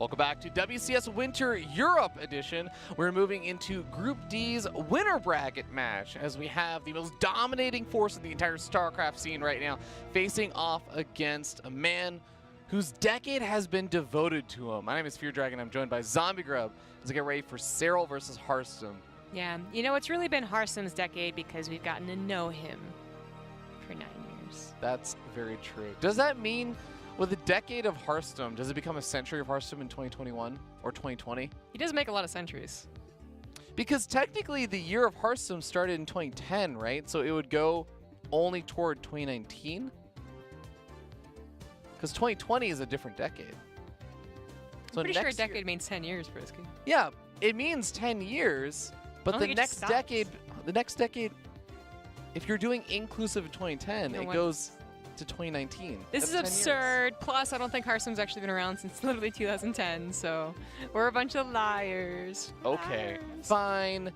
Welcome back to WCS Winter Europe Edition. We're moving into Group D's winner bracket match as we have the most dominating force in the entire StarCraft scene right now facing off against a man whose decade has been devoted to him. My name is Fear Dragon. I'm joined by Zombie Grub as we get ready for Serral versus Harstem. Yeah, you know, it's really been Harstem's decade because we've gotten to know him for 9 years. That's very true. Does that mean with a decade of Harstem, does it become a century of Harstem in 2021 or 2020? He does make a lot of centuries. Because technically the year of Harstem started in 2010, right? So it would go only toward 2019? Because 2020 is a different decade. So I'm pretty sure a decade means 10 years, Brisky. Yeah, it means 10 years, but the next decade, if you're doing inclusive of 2010, it goes to 2019. This is absurd. Plus, I don't think Harstem's actually been around since literally 2010, so we're a bunch of liars. Okay, fine.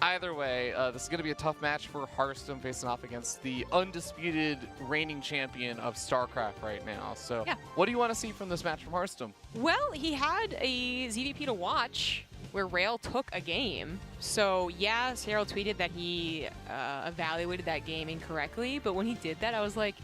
Either way, this is going to be a tough match for Harstem facing off against the undisputed reigning champion of StarCraft right now. So yeah. What do you want to see from this match from Harstem? Well, he had a ZvP to watch where Rail took a game. So yeah, Serral tweeted that he evaluated that game incorrectly, but when he did that, I was like,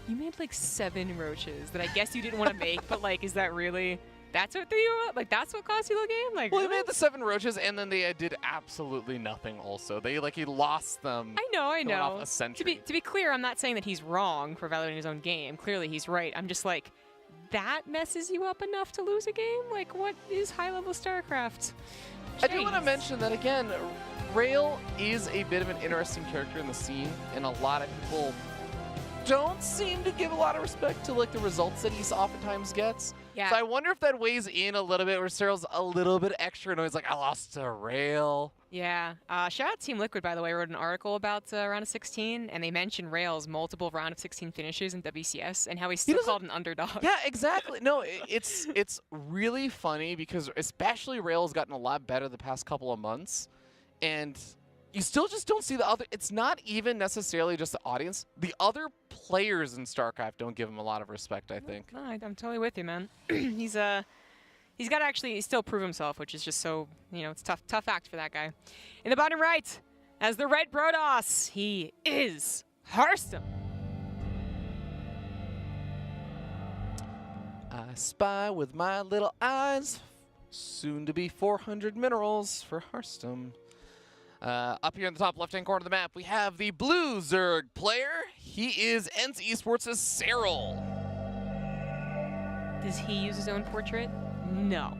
you made like 7 roaches that I guess you didn't want to make, but like, is that really... That's what threw you up? Like, that's what cost you the game? Like, well, really? he made the 7 roaches, and then they did absolutely nothing also. He lost them. I know. Off a century. To be clear, I'm not saying that he's wrong for evaluating his own game. Clearly, he's right. I'm just like, that messes you up enough to lose a game? Like, what is high-level StarCraft? I do want to mention that, again, Rail is a bit of an interesting character in the scene, and a lot of people don't seem to give a lot of respect to like the results that he oftentimes gets. Yeah. So I wonder if that weighs in a little bit where Serral's a little bit extra annoyed. Like, I lost to Rail. Yeah. Shout out Team Liquid, by the way, wrote an article about round of 16, and they mentioned Rail's multiple round of 16 finishes in WCS and how he's still called an underdog. Yeah, exactly. No, it's really funny because especially Rail's gotten a lot better the past couple of months, and you still just don't see the other. It's not even necessarily just the audience. The other players in StarCraft don't give him a lot of respect, I think. No, I'm totally with you, man. He's got to actually still prove himself, which is just so, you know, it's tough act for that guy. In the bottom right, as the Red Protoss, he is Harstem. I spy with my little eyes, soon to be 400 minerals for Harstem. Up here in the top left-hand corner of the map, we have the blue Zerg player. He is ENCE Esports' Serral. Does he use his own portrait? No.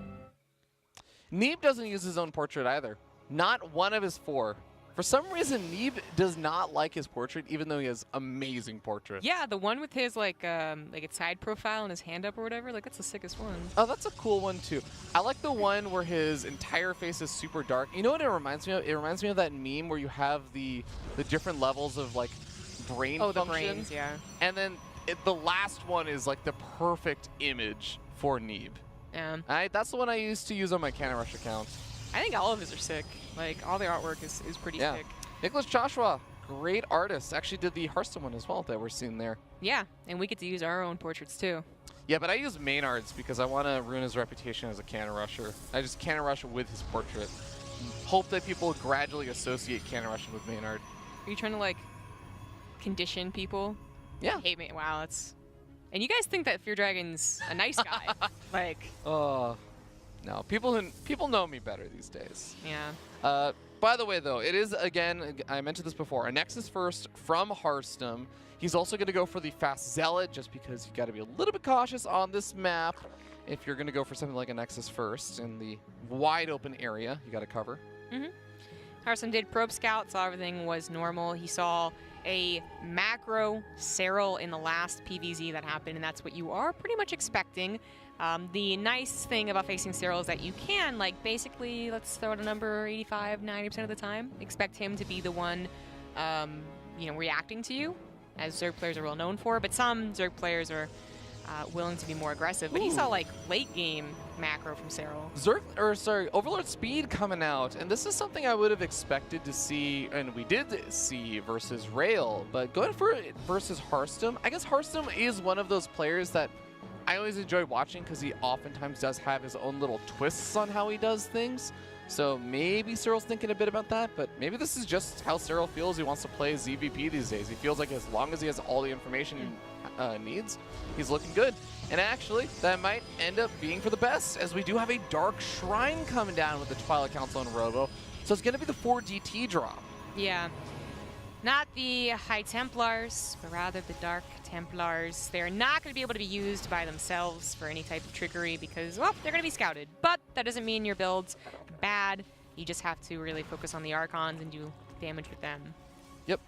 Neeb doesn't use his own portrait either. Not one of his 4. For some reason, Neeb does not like his portrait, even though he has amazing portraits. Yeah, the one with his like a side profile and his hand up or whatever, like that's the sickest one. Oh, that's a cool one too. I like the one where his entire face is super dark. You know what it reminds me of? It reminds me of that meme where you have the different levels of like brain function. The brains, yeah. And then the last one is like the perfect image for Neeb. Yeah. That's the one I used to use on my Cannon Rush account. I think all of his are sick. Like, all the artwork is pretty sick. Nicholas Joshua, great artist. Actually did the Harstem one as well that we're seeing there. Yeah, and we get to use our own portraits too. Yeah, but I use Maynard's because I want to ruin his reputation as a Cannon Rusher. I just Cannon Rush with his portrait. Hope that people gradually associate Cannon Rushing with Maynard. Are you trying to, like, condition people? Yeah. Hate me. Wow, that's... And you guys think that Fear Dragon's a nice guy. Like... No, people know me better these days. Yeah. By the way, though, it is, again, I mentioned this before, a Nexus first from Harstem. He's also going to go for the Fast Zealot, just because you've got to be a little bit cautious on this map. If you're going to go for something like a Nexus first in the wide open area, you got to cover. Harstem did Probe Scout, so everything was normal. He saw a macro Serral in the last PVZ that happened, and that's what you are pretty much expecting. The nice thing about facing Serral is that you can, like, basically, let's throw out a number, 85, 90% of the time, expect him to be the one, you know, reacting to you, as Zerg players are well known for, but some Zerg players are willing to be more aggressive. But he saw, like, late game macro from Serral. Overlord Speed coming out, and this is something I would have expected to see, and we did see versus Rail, but going for it versus Harstem, I guess Harstem is one of those players that I always enjoy watching because he oftentimes does have his own little twists on how he does things. So maybe Serral's thinking a bit about that, but maybe this is just how Serral feels he wants to play ZvP these days. He feels like as long as he has all the information he needs, he's looking good. And actually, that might end up being for the best, as we do have a Dark Shrine coming down with the Twilight Council and Robo. So it's going to be the 4 DT drop. Yeah. Not the High Templars, but rather the Dark Templars. They're not going to be able to be used by themselves for any type of trickery because, well, they're going to be scouted. But that doesn't mean your build's bad. You just have to really focus on the Archons and do damage with them. Yep.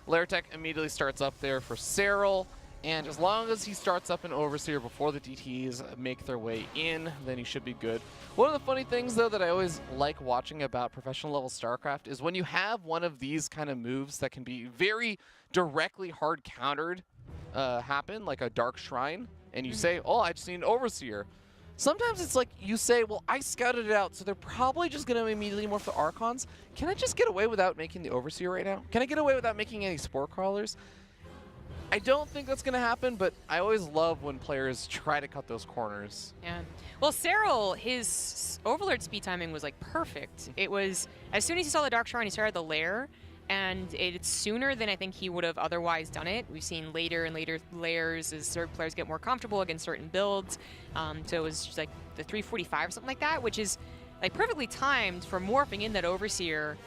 Lairtech immediately starts up there for Serral. And as long as he starts up an Overseer before the DTs make their way in, then he should be good. One of the funny things, though, that I always like watching about professional level StarCraft is when you have one of these kind of moves that can be very directly hard countered happen, like a Dark Shrine, and you say, oh, I just need an Overseer. Sometimes it's like you say, well, I scouted it out, so they're probably just going to immediately morph the Archons. Can I just get away without making the Overseer right now? Can I get away without making any Spore Crawlers? I don't think that's going to happen, but I always love when players try to cut those corners. Yeah. Well, Serral, his Overlord speed timing was like perfect. It was, as soon as he saw the Dark Shrine, he started the lair, and it's sooner than I think he would have otherwise done it. We've seen later and later layers as certain players get more comfortable against certain builds. So it was just like the 345 or something like that, which is like perfectly timed for morphing in that Overseer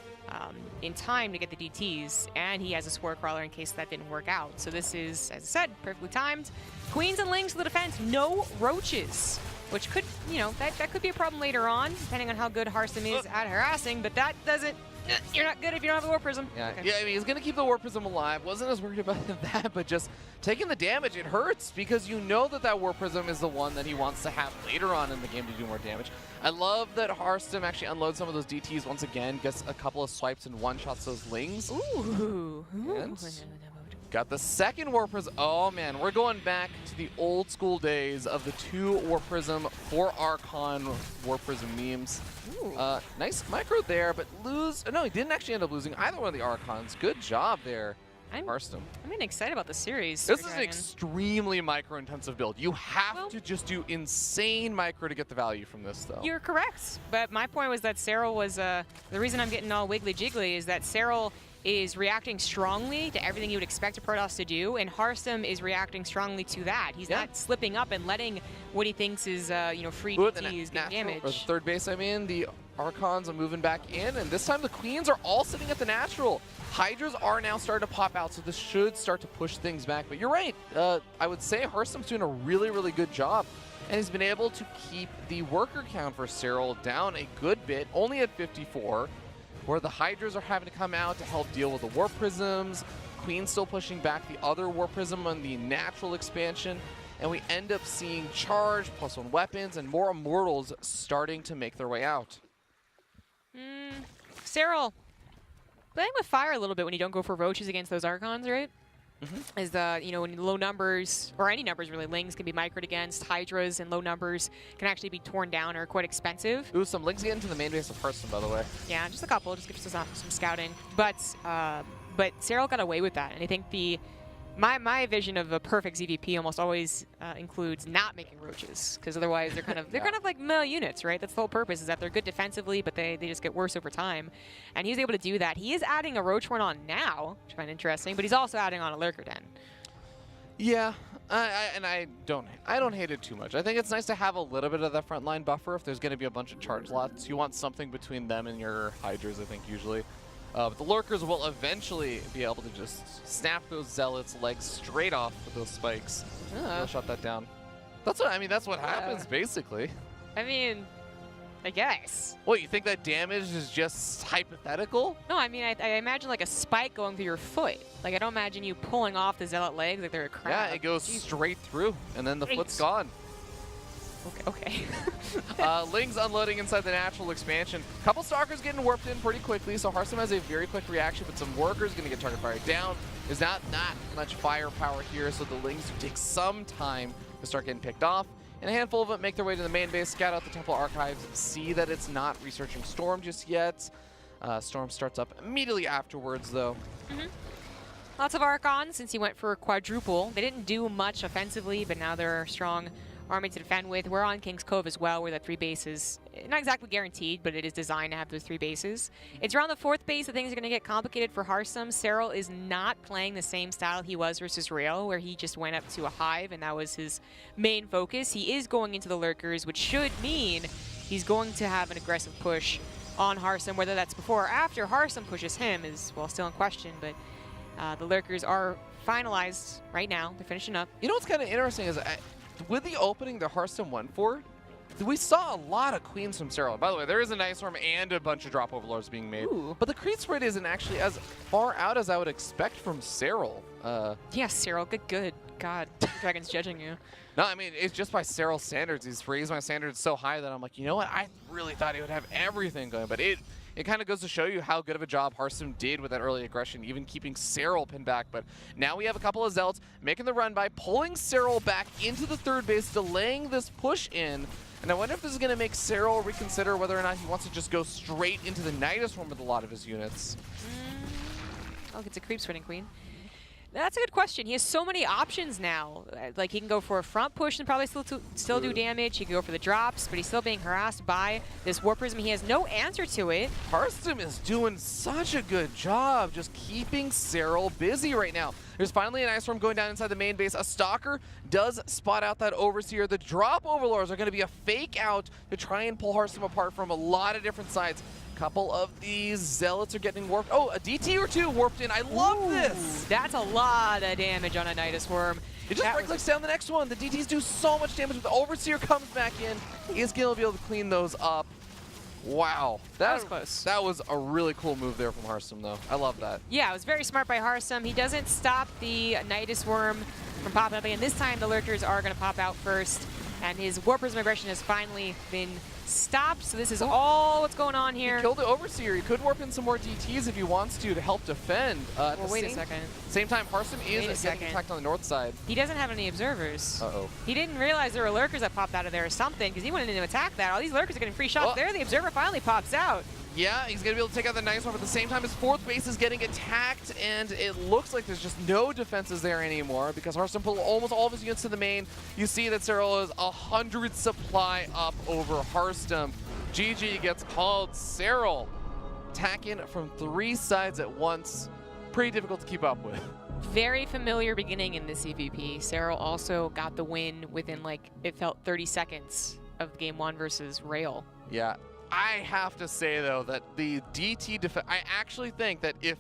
in time to get the DTs, and he has a Spore Crawler in case that didn't work out. So this is, as I said, perfectly timed. Queens and Lings to the defense, no roaches, which could, you know, that could be a problem later on, depending on how good Harstem is at harassing, but that doesn't, you're not good if you don't have a War Prism. Yeah, Okay. yeah, I mean, he's going to keep the War Prism alive. Wasn't as worried about that, but just taking the damage, it hurts because you know that that War Prism is the one that he wants to have later on in the game to do more damage. I love that Harstem actually unloads some of those DTs once again, gets a couple of swipes and one-shots those Lings. Ooh. And got the second War Prism. Oh man, we're going back to the old school days of the 2 War Prism, 4 Archon War Prism memes. Nice micro there, but no, he didn't actually end up losing either one of the Archons. Good job there, Harstem. I'm getting excited about the series. This is an extremely micro-intensive build. You have to just do insane micro to get the value from this, though. You're correct, but my point was that Serral was, the reason I'm getting all wiggly jiggly is that Serral is reacting strongly to everything you would expect a Protoss to do, and Harstem is reacting strongly to that. He's not slipping up and letting what he thinks is, free DTs get damage. Or the third base, I mean, the Archons are moving back in, and this time the Queens are all sitting at the natural. Hydras are now starting to pop out, so this should start to push things back. But you're right. I would say Harstem's doing a really, really good job, and he's been able to keep the worker count for Serral down a good bit, only at 54. Where the Hydras are having to come out to help deal with the War Prisms. Queen's still pushing back the other War Prism on the natural expansion. And we end up seeing Charge, +1 weapons, and more Immortals starting to make their way out. Serral, playing with fire a little bit when you don't go for Roaches against those Archons, right? Is the, when low numbers, or any numbers really, Lings can be microed against, Hydras and low numbers can actually be torn down or are quite expensive. Ooh, some Lings get into the main base of Harstem, by the way. Yeah, just a couple, just gives us some scouting. But Serral got away with that, and I think my vision of a perfect ZvP almost always includes not making Roaches, because otherwise they're kind of like meh units, right? That's the whole purpose, is that they're good defensively, but they just get worse over time. And he was able to do that. He is adding a Roach one on now, which I find interesting, but he's also adding on a Lurker Den. Yeah, I don't hate it too much. I think it's nice to have a little bit of that frontline buffer if there's going to be a bunch of charge lots. You want something between them and your Hydras, I think, usually. But the Lurkers will eventually be able to just snap those Zealots' legs straight off with those spikes. They'll shut that down. That's what happens, basically. I mean, I guess. What, you think that damage is just hypothetical? No, I mean, I imagine like a spike going through your foot. Like, I don't imagine you pulling off the Zealot legs like they're a crab. Yeah, it goes straight through, and then the foot's gone. Okay. Lings unloading inside the natural expansion. Couple Stalkers getting warped in pretty quickly, so Harstem has a very quick reaction, but some Workers going to get target fire down. There's not much firepower here, so the Lings do take some time to start getting picked off. And a handful of them make their way to the main base, scout out the Temple Archives, see that it's not researching Storm just yet. Storm starts up immediately afterwards, though. Lots of Archons since he went for a quadruple. They didn't do much offensively, but now they're strong army to defend with. We're on King's Cove as well, where the 3 bases, not exactly guaranteed, but it is designed to have those 3 bases. It's around the 4th base that things are going to get complicated for Harstem. Serral is not playing the same style he was versus Rail, where he just went up to a hive, and that was his main focus. He is going into the lurkers, which should mean he's going to have an aggressive push on Harstem. Whether that's before or after Harstem pushes him is, well, still in question, but the lurkers are finalized right now. They're finishing up. You know what's kind of interesting is with the opening that Harstem went for, we saw a lot of queens from Serral. By the way, there is a nice storm and a bunch of drop overlords being made. Ooh. But the creep spread isn't actually as far out as I would expect from Serral. Yeah, Serral, good. God, Dragon's judging you. No, I mean, it's just by Serral standards. He's raised my standards so high that I'm like, you know what? I really thought he would have everything going. But it kind of goes to show you how good of a job Harstem did with that early aggression, even keeping Serral pinned back. But now we have a couple of Zealots making the run by pulling Serral back into the 3rd base, delaying this push in. And I wonder if this is going to make Serral reconsider whether or not he wants to just go straight into the Nidus Swarm with a lot of his units. Oh, it's a creep spreading queen. That's a good question. He has so many options now. Like, he can go for a front push and probably still do damage. He can go for the drops, but he's still being harassed by this War Prism. He has no answer to it. Harstem is doing such a good job just keeping Serral busy right now. There's finally an Ice Storm going down inside the main base. A Stalker does spot out that Overseer. The drop Overlords are going to be a fake out to try and pull Harstem apart from a lot of different sides. Couple of these Zealots are getting warped. Oh, a DT or 2 warped in. I love this. That's a lot of damage on a Nidus Worm. It just right clicks down the next one. The DTs do so much damage. The Overseer comes back in. He's going to be able to clean those up. Wow. That was close. That was a really cool move there from Harstem, though. I love that. Yeah, it was very smart by Harstem. He doesn't stop the Nidus Worm from popping up again. This time, the Lurkers are going to pop out first, and his War Prism aggression has finally been stopped. So this is all what's going on here. He killed the Overseer. He could warp in some more DTs if he wants to help defend. Well, wait a second. Same time, Harstem is getting attacked on the north side. He doesn't have any observers. Uh-oh. He didn't realize there were lurkers that popped out of there or something, because he went in to attack that. All these lurkers are getting free shots there. The observer finally pops out. Yeah, he's going to be able to take out the nice one, but at the same time, his 4th base is getting attacked, and it looks like there's just no defenses there anymore because Harstem pulled almost all of his units to the main. You see that Serral is 100 supply up over Harstem. GG gets called. Serral attacking from 3 sides at once. Pretty difficult to keep up with. Very familiar beginning in this EVP. Serral also got the win within, like, it felt 30 seconds of game 1 versus Rail. Yeah. I have to say, though, that the DT defense, I actually think that if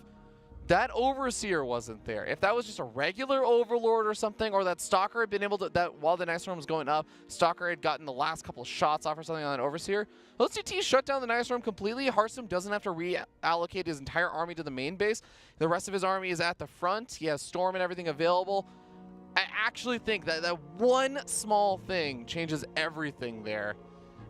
that Overseer wasn't there, if that was just a regular Overlord or something, or that Stalker had been able to, that while the Night Storm was going up, Stalker had gotten the last couple of shots off or something on that Overseer, those DTs shut down the Night Storm completely. Harstem doesn't have to reallocate his entire army to the main base. The rest of his army is at the front. He has Storm and everything available. I actually think that that one small thing changes everything there.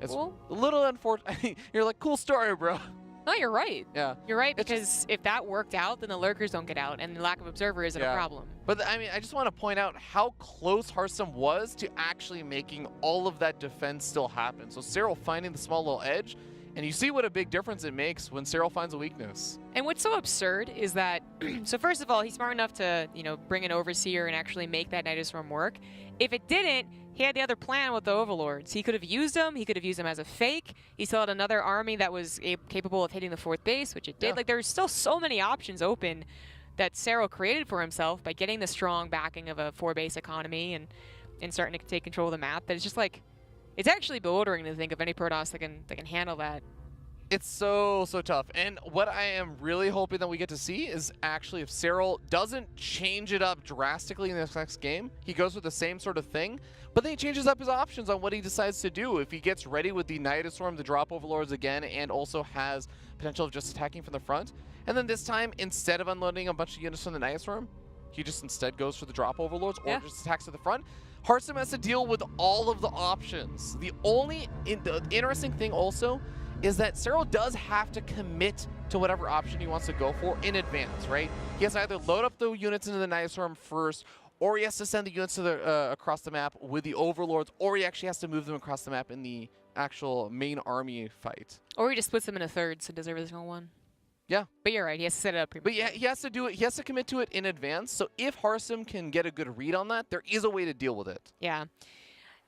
It's a little unfortunate. You're like, cool story, bro. No, you're right. Yeah. You're right, because if that worked out, then the lurkers don't get out, and the lack of observer isn't a problem. But, I mean, I just want to point out how close Harstem was to actually making all of that defense still happen. So Serral finding the small little edge, and you see what a big difference it makes when Serral finds a weakness. And what's so absurd is that, so first of all, he's smart enough to, you know, bring an Overseer and actually make that Nidus Swarm work. If it didn't, he had the other plan with the Overlords. He could have used them. He could have used them as a fake. He still had another army that was capable of hitting the 4th base, which it did. Like, there's still so many options open that Serral created for himself by getting the strong backing of a 4-base economy and starting to take control of the map. That it's just like, it's actually bewildering to think of any Protoss that can handle that. It's so tough. And what I am really hoping that we get to see is actually if Serral doesn't change it up drastically in this next game, he goes with the same sort of thing, but then he changes up his options on what he decides to do. If he gets ready with the Nidus Swarm, the drop Overlords again, and also has potential of just attacking from the front, and then this time, instead of unloading a bunch of units from the Nidus Swarm, he just instead goes for the drop Overlords or just attacks to the front. Harstem has to deal with all of the options. The only interesting thing also is that Serral does have to commit to whatever option he wants to go for in advance, right? He has to either load up the units into the Nidus Swarm first, or he has to send the units to the across the map with the Overlords, or he actually has to move them across the map in the actual main army fight. Or he just splits them into thirds and does everything on one. Yeah. But you're right, he has to set it up pretty But yeah, he has to do it. He has to commit to it in advance. So if Harstem can get a good read on that, there is a way to deal with it. Yeah.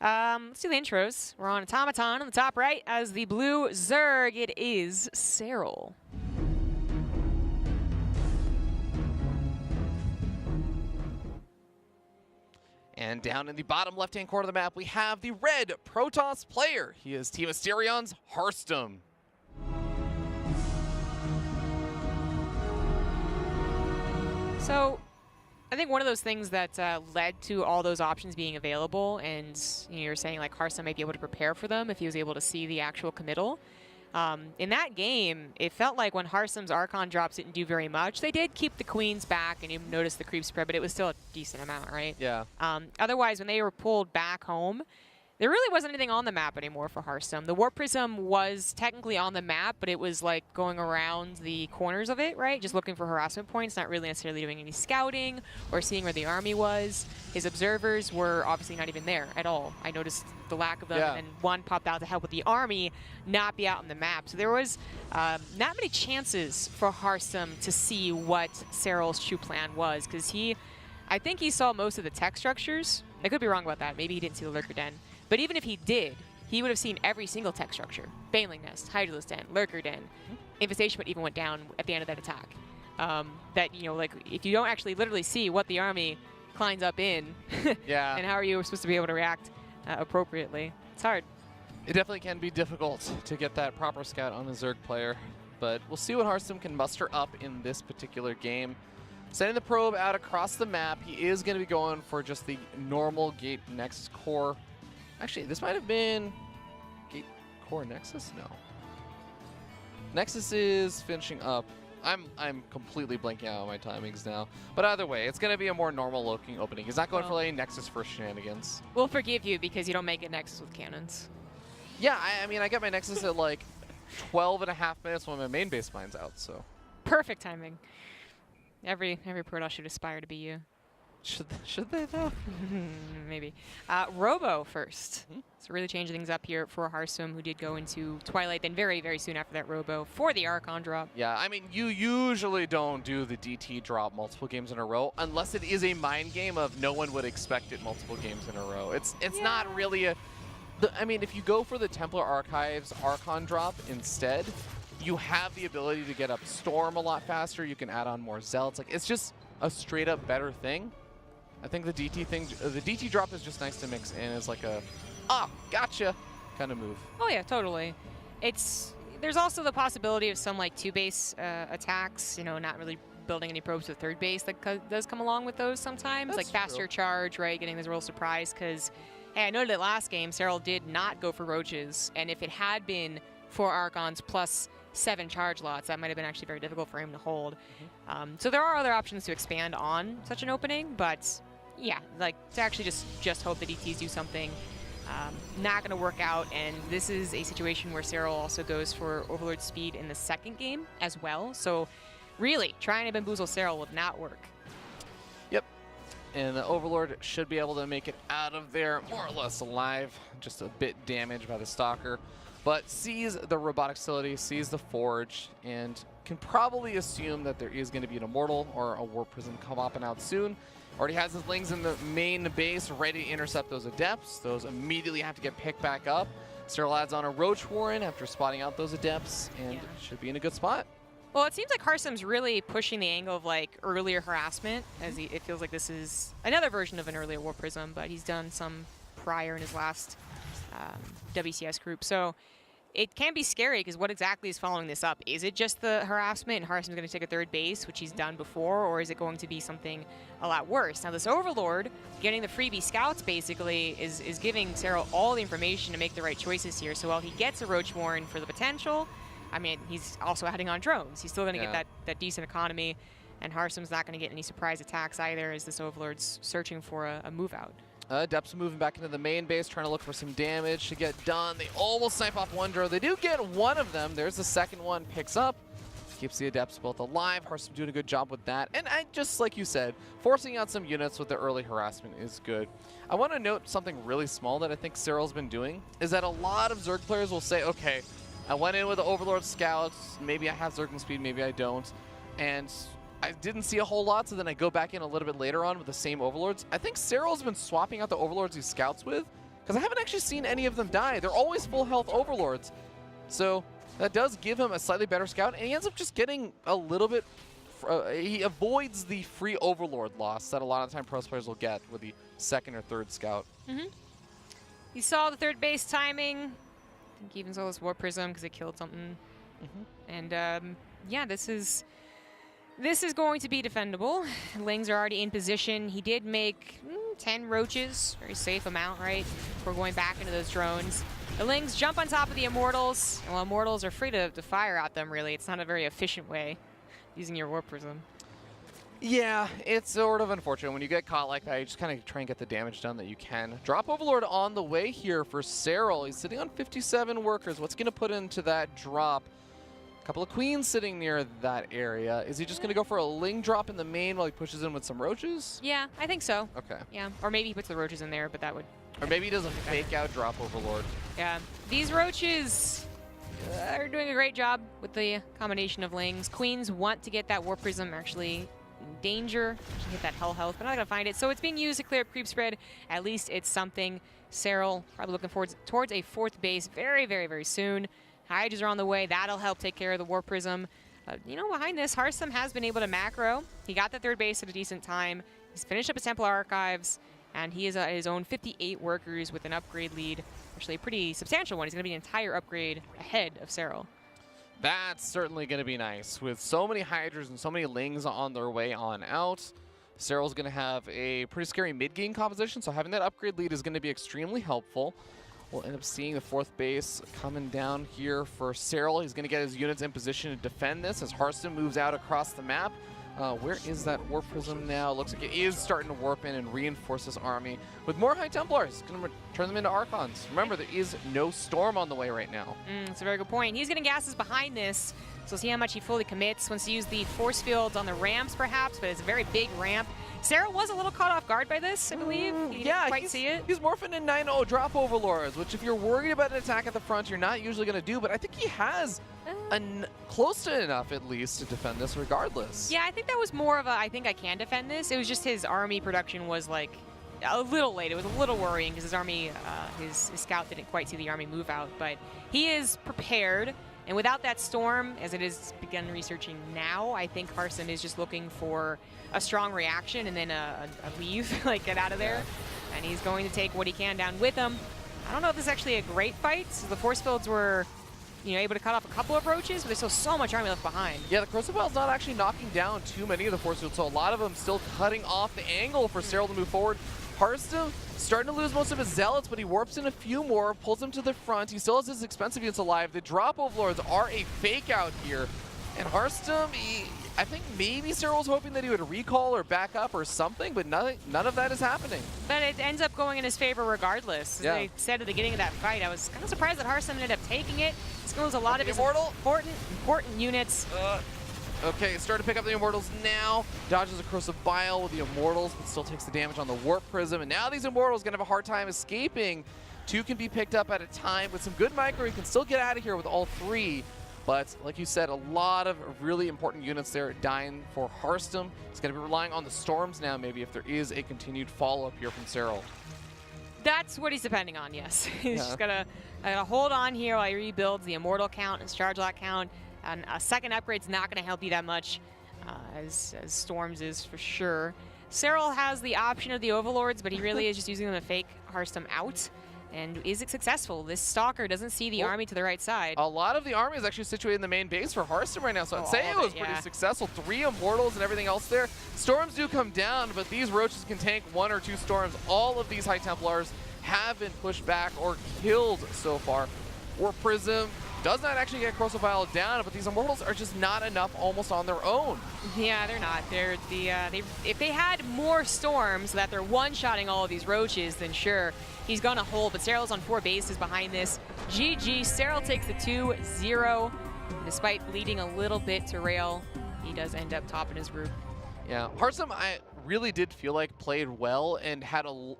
Let's do the intros. We're on Automaton on the top right as the blue Zerg. It is Serral. And down in the bottom left-hand corner of the map, we have the red Protoss player. He is Team Asterion's Harstem. So, I think one of those things that led to all those options being available, and you're saying like Harstem might be able to prepare for them if he was able to see the actual committal. In that game, it felt like when Harstem's Archon drops didn't do very much. They did keep the Queens back, and you noticed the creep spread, but it was still a decent amount, right? Yeah. Otherwise, when they were pulled back home, there really wasn't anything on the map anymore for Harstem. The Warp Prism was technically on the map, but it was like going around the corners of it, right? Just looking for harassment points, not really necessarily doing any scouting or seeing where the army was. His observers were obviously not even there at all. I noticed the lack of them, and one popped out to help with the army not be out on the map. So there was not many chances for Harstem to see what Serral's true plan was, because I think he saw most of the tech structures. I could be wrong about that. Maybe he didn't see the Lurker Den. But even if he did, he would have seen every single tech structure. Baneling Nest, Hydralisk Den, Lurker Den. Infestation even went down at the end of that attack. That, like, if you don't actually literally see what the army climbs up in, and how are you supposed to be able to react appropriately, it's hard. It definitely can be difficult to get that proper scout on a Zerg player, but we'll see what Harstem can muster up in this particular game. Sending the probe out across the map, he is going to be going for just the normal Gate Nexus core. Actually, this might have been Gate Core Nexus? No. Nexus is finishing up. I'm completely blanking out on my timings now. But either way, it's going to be a more normal-looking opening. He's not going for like Nexus for shenanigans. We'll forgive you because you don't make a Nexus with cannons. Yeah, I mean, I got my Nexus at like 12.5 minutes when my main base mine's out, so. Perfect timing. Every Protoss should aspire to be you. Should they though? Maybe. Robo first. So really changing things up here for Harstem, who did go into Twilight, then very, very soon after that Robo for the Archon drop. Yeah, I mean, you usually don't do the DT drop multiple games in a row unless it is a mind game of no one would expect it multiple games in a row. It's not really I mean, if you go for the Templar Archives Archon drop instead, you have the ability to get up Storm a lot faster. You can add on more Zealots. Like, it's just a straight up better thing. I think the DT drop is just nice to mix in as like a, gotcha kind of move. Oh yeah, totally. There's also the possibility of some like 2-base attacks, not really building any probes to third base that does come along with those sometimes. That's like faster charge, right? Getting this real surprise because, hey, I noted it last game, Serral did not go for Roaches, and if it had been 4 Archons plus 7 charge lots, that might have been actually very difficult for him to hold. So there are other options to expand on such an opening, but yeah, like to actually just hope the DTs do something, not going to work out. And this is a situation where Serral also goes for Overlord speed in the second game as well. So really, trying to bamboozle Serral would not work. Yep. And the Overlord should be able to make it out of there more or less alive, just a bit damaged by the Stalker. But sees the robotic facility, sees the forge, and can probably assume that there is going to be an Immortal or a Warp Prism popping out soon. Already has his Lings in the main base ready to intercept those Adepts. Those immediately have to get picked back up. Serral adds on a Roach Warren after spotting out those Adepts, and should be in a good spot. Well, it seems like Harstem's really pushing the angle of like earlier harassment, as it feels like this is another version of an earlier Warp Prism, but he's done some prior in his last WCS group. So it can be scary because what exactly is following this up? Is it just the harassment and Harstem's going to take a third base, which he's done before, or is it going to be something a lot worse? Now, this Overlord, getting the freebie scouts basically, is giving Serral all the information to make the right choices here. So while he gets a Roach Warren for the potential, I mean, he's also adding on drones. He's still going to get that decent economy, and Harstem's not going to get any surprise attacks either as this Overlord's searching for a move out. Adepts moving back into the main base, trying to look for some damage to get done. They almost snipe off one drone. They do get one of them. There's the second one, picks up. Keeps the Adepts both alive. Harstem doing a good job with that. And just like you said, forcing out some units with the early harassment is good. I want to note something really small that I think Serral's been doing, is that a lot of Zerg players will say, okay, I went in with the Overlord Scouts. Maybe I have Zergling speed, maybe I don't. And I didn't see a whole lot, so then I go back in a little bit later on with the same Overlords. I think Serral's been swapping out the Overlords he scouts with because I haven't actually seen any of them die. They're always full health overlords. So that does give him a slightly better scout, and he ends up just getting a little bit, he avoids the free overlord loss that a lot of the time pros players will get with the second or third scout. You saw the third base timing. I think he even saw this Warp Prism because it killed something. And yeah, this is going to be defendable. Lings are already in position. He did make 10 roaches, very safe amount, right? We're going back into those drones. The Lings jump on top of the Immortals, and while Immortals are free to fire at them, really, it's not a very efficient way using your Warp Prism. Yeah, it's sort of unfortunate. When you get caught like that, you just kind of try and get the damage done that you can. Drop Overlord on the way here for Serral. He's sitting on 57 workers. What's going to put into that drop? A couple of queens sitting near that area. Is he just going to go for a Ling drop in the main while he pushes in with some roaches? Yeah, I think so. Okay. Yeah, or maybe he puts the roaches in there, but that would... Or maybe he does a fake out drop Overlord. Yeah, these roaches are doing a great job with the combination of Lings. Queens want to get that Warp Prism actually in danger. Actually hit that hell health, but not going to find it. So it's being used to clear up creep spread. At least it's something. Serral probably looking towards a fourth base very, very, very soon. Hydras are on the way. That'll help take care of the Warp Prism. You know, behind this, Harstem has been able to macro. He got the third base at a decent time. He's finished up his Templar Archives, and he is at his own 58 workers with an upgrade lead. Actually, a pretty substantial one. He's going to be an entire upgrade ahead of Serral. That's certainly going to be nice. With so many Hydras and so many Lings on their way on out, Serral's going to have a pretty scary mid-game composition, so having that upgrade lead is going to be extremely helpful. We'll end up seeing the fourth base coming down here for Serral. He's going to get his units in position to defend this as Harstem moves out across the map. Where is that Warp Prism now? Looks like it is starting to warp in and reinforce this army. With more High Templars, going to turn them into Archons. Remember, there is no Storm on the way right now. That's a very good point. He's getting gases behind this, so we'll see how much he fully commits. Wants to use the force fields on the ramps, perhaps, but it's a very big ramp. Serral was a little caught off guard by this, I believe. He didn't quite see it. He's morphing in 9-0 drop Overlords, which if you're worried about an attack at the front, you're not usually going to do, but I think he has close to enough, at least, to defend this regardless. Yeah, I think that was more of a, I think I can defend this. It was just his army production was like a little late. It was a little worrying because his army, his scout didn't quite see the army move out, but he is prepared. And without that storm, as it is begun researching now, I think Harstem is just looking for a strong reaction and then a leave, like get out of there. And he's going to take what he can down with him. I don't know if this is actually a great fight. So the force fields were, you know, able to cut off a couple of roaches, but there's still so much army left behind. Yeah, the Crucifix's not actually knocking down too many of the force fields, so a lot of them still cutting off the angle for Serral to move forward. Harstem starting to lose most of his zealots, but he warps in a few more, pulls them to the front. He still has his expensive units alive. The drop overlords are a fake out here. And Harstem, I think maybe Serral was hoping that he would recall or back up or something, but none of that is happening. But it ends up going in his favor regardless. As they said at the beginning of that fight, I was kind of surprised that Harstem ended up taking it. He's going to lose a lot of his important units. Okay, starting to pick up the Immortals now. Dodges a Corrosive Bile with the Immortals, but still takes the damage on the Warp Prism. And now these Immortals going to have a hard time escaping. Two can be picked up at a time. With some good micro, you can still get out of here with all three. But like you said, a lot of really important units there dying for Harstem. He's going to be relying on the Storms now, maybe, if there is a continued follow-up here from Serral. That's what he's depending on, yes. He's just got to hold on here while he rebuilds the Immortal count, his Charge Lock count. And a second upgrade's not going to help you that much, as Storms is for sure. Serral has the option of the Overlords, but he really is just using them to fake Harstem out. And is it successful? This Stalker doesn't see the army to the right side. A lot of the army is actually situated in the main base for Harstem right now, so I'd say it was pretty successful. 3 Immortals and everything else there. Storms do come down, but these Roaches can tank 1 or 2 Storms. All of these High Templars have been pushed back or killed so far. Warp Prism does not actually get Corrosive Bile down, but these Immortals are just not enough almost on their own. Yeah, they're not. They're if they had more Storms so that they're one-shotting all of these Roaches, then sure, he's gonna hold, but Serral's on 4 bases behind this. GG, Serral takes the 2-0. Despite leading a little bit to Rail, he does end up topping his group. Yeah, Harstem, I really did feel like played well and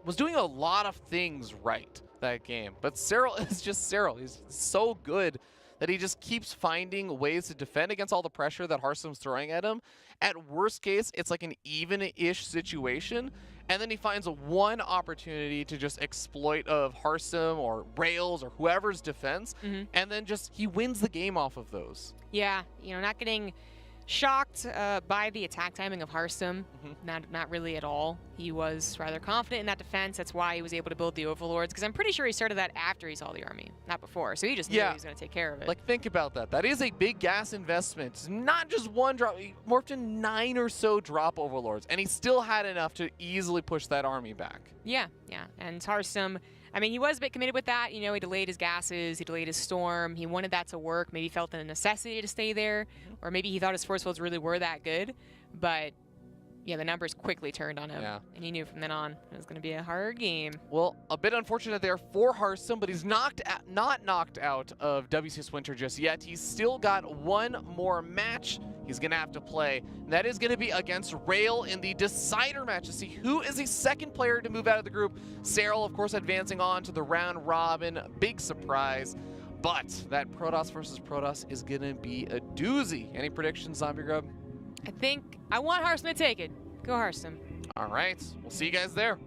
was doing a lot of things right that game. But Serral is just Serral. He's so good that he just keeps finding ways to defend against all the pressure that Harstem's throwing at him. At worst case, it's like an even-ish situation, and then he finds one opportunity to just exploit of Harstem or Rails or whoever's defense, and then just he wins the game off of those. Yeah, you know, not getting shocked by the attack timing of Harstem, not really at all. He was rather confident in that defense. That's why he was able to build the Overlords, because I'm pretty sure he started that after he saw the army, not before. So he just knew he was going to take care of it. Like, think about that. That is a big gas investment. It's not just one drop. He morphed in 9 or so drop Overlords, and he still had enough to easily push that army back. Yeah. And Harstem, I mean, he was a bit committed with that. You know, he delayed his gases, he delayed his storm. He wanted that to work. Maybe felt the necessity to stay there, or maybe he thought his force fields really were that good. But yeah, the numbers quickly turned on him, and he knew from then on it was going to be a hard game. Well, a bit unfortunate there for Harstem, but he's not knocked out of WCS Winter just yet. He's still got one more match he's going to have to play, and that is going to be against Rail in the decider match to see who is the second player to move out of the group. Serral, of course, advancing on to the round robin. Big surprise. But that Protoss versus Protoss is going to be a doozy. Any predictions, Zombie Grub? I think I want Harstem to take it. Go Harstem. All right. We'll see you guys there.